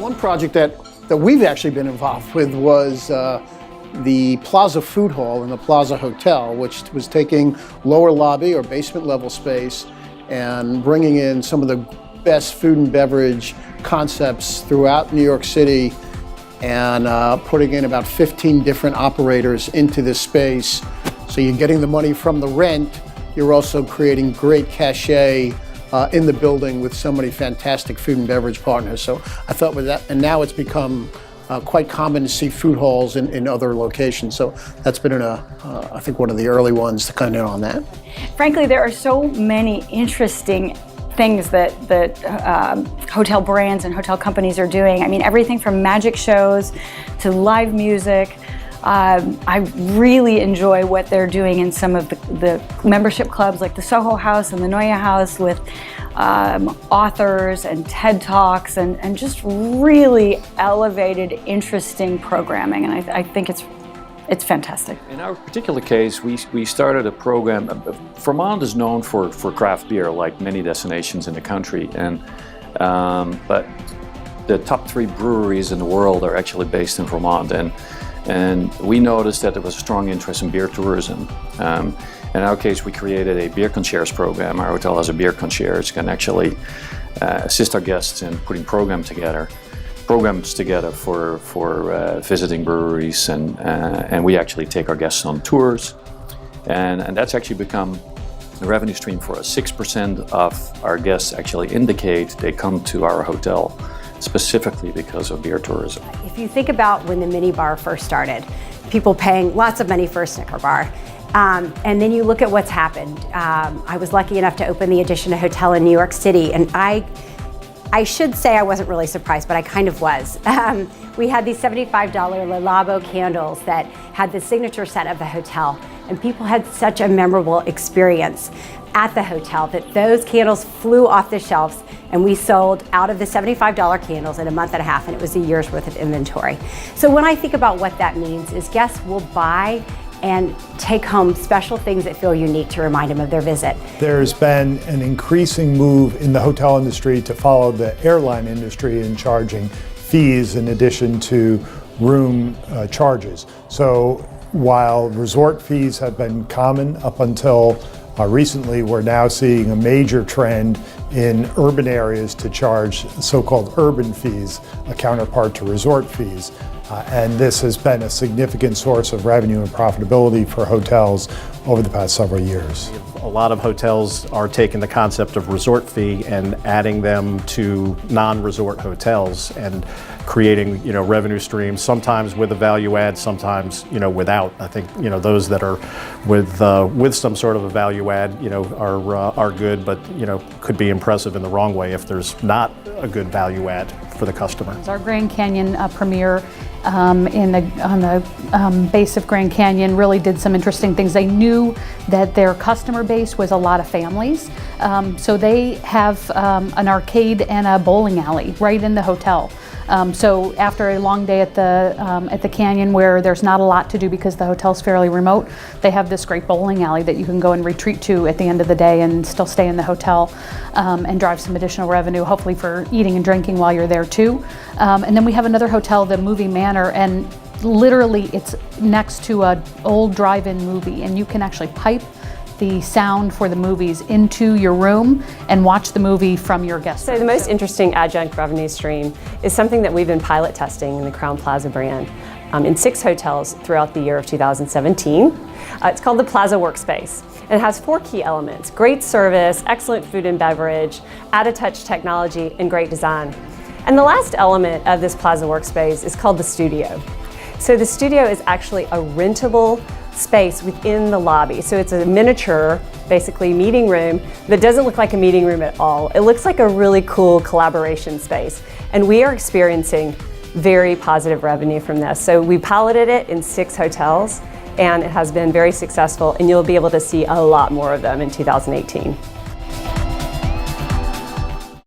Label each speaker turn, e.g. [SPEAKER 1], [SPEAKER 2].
[SPEAKER 1] One project that we've actually been involved with was the Plaza Food Hall in the Plaza Hotel, which was taking lower lobby or basement level space and bringing in some of the best food and beverage concepts throughout New York City and putting in about 15 different operators into this space. So you're getting the money from the rent, you're also creating great cachet in the building with so many fantastic food and beverage partners. So I thought with that, and now it's become quite common to see food halls in other locations. So that's been I think one of the early ones to kind of on that.
[SPEAKER 2] Frankly, there are so many interesting things that hotel brands and hotel companies are doing. I mean, everything from magic shows to live music. I really enjoy what they're doing in some of the membership clubs like the Soho House and the Neue House with authors and TED Talks and just really elevated, interesting programming. And I think it's fantastic.
[SPEAKER 3] In our particular case, we started a program. Vermont is known for craft beer, like many destinations in the country, but the top 3 breweries in the world are actually based in Vermont, and we noticed that there was a strong interest in beer tourism. In our case, we created a beer concierge program. Our hotel has a beer concierge, can actually assist our guests in putting programs together for visiting breweries, and we actually take our guests on tours, and that's actually become a revenue stream for us. 6% of our guests actually indicate they come to our hotel specifically because of beer tourism.
[SPEAKER 4] If you think about when the mini bar first started, people paying lots of money for a Snicker bar, and then you look at what's happened. I was lucky enough to open the Edition Hotel in New York City, and I should say I wasn't really surprised, but I kind of was. We had these $75 Le Labo candles that had the signature scent of the hotel, and people had such a memorable experience at the hotel that those candles flew off the shelves, and we sold out of the $75 candles in a month and a half, and it was a year's worth of inventory. So when I think about what that means is guests will buy and take home special things that feel unique to remind them of their visit.
[SPEAKER 5] There's been an increasing move in the hotel industry to follow the airline industry in charging fees in addition to room charges. So while resort fees have been common up until recently, we're now seeing a major trend in urban areas to charge so-called urban fees, a counterpart to resort fees. And this has been a significant source of revenue and profitability for hotels over the past several years.
[SPEAKER 6] A lot of hotels are taking the concept of resort fee and adding them to non-resort hotels and creating, revenue streams, sometimes with a value add, sometimes, without. I think, those that are with some sort of a value add, are good, but, could be impressive in the wrong way if there's not a good value add for the customer.
[SPEAKER 7] Our Grand Canyon premiere on the base of Grand Canyon really did some interesting things. They knew that their customer base was a lot of families, so they have an arcade and a bowling alley right in the hotel. So after a long day at the canyon where there's not a lot to do because the hotel's fairly remote, they have this great bowling alley that you can go and retreat to at the end of the day and still stay in the hotel and drive some additional revenue, hopefully for eating and drinking while you're there too. And then we have another hotel, the Movie Manor, and literally it's next to an old drive-in movie, and you can actually pipe the sound for the movies into your room and watch the movie from your guest room.
[SPEAKER 8] So the most interesting adjunct revenue stream is something that we've been pilot testing in the Crowne Plaza brand in 6 hotels throughout the year of 2017. It's called the Plaza Workspace, and it has 4 key elements: great service, excellent food and beverage, add-a-touch technology, and great design. And the last element of this Plaza Workspace is called the studio. So the studio is actually a rentable space within the lobby. So it's a miniature, basically, meeting room that doesn't look like a meeting room at all. It looks like a really cool collaboration space. And we are experiencing very positive revenue from this. So we piloted it in 6 hotels, and it has been very successful, and you'll be able to see a lot more of them in 2018.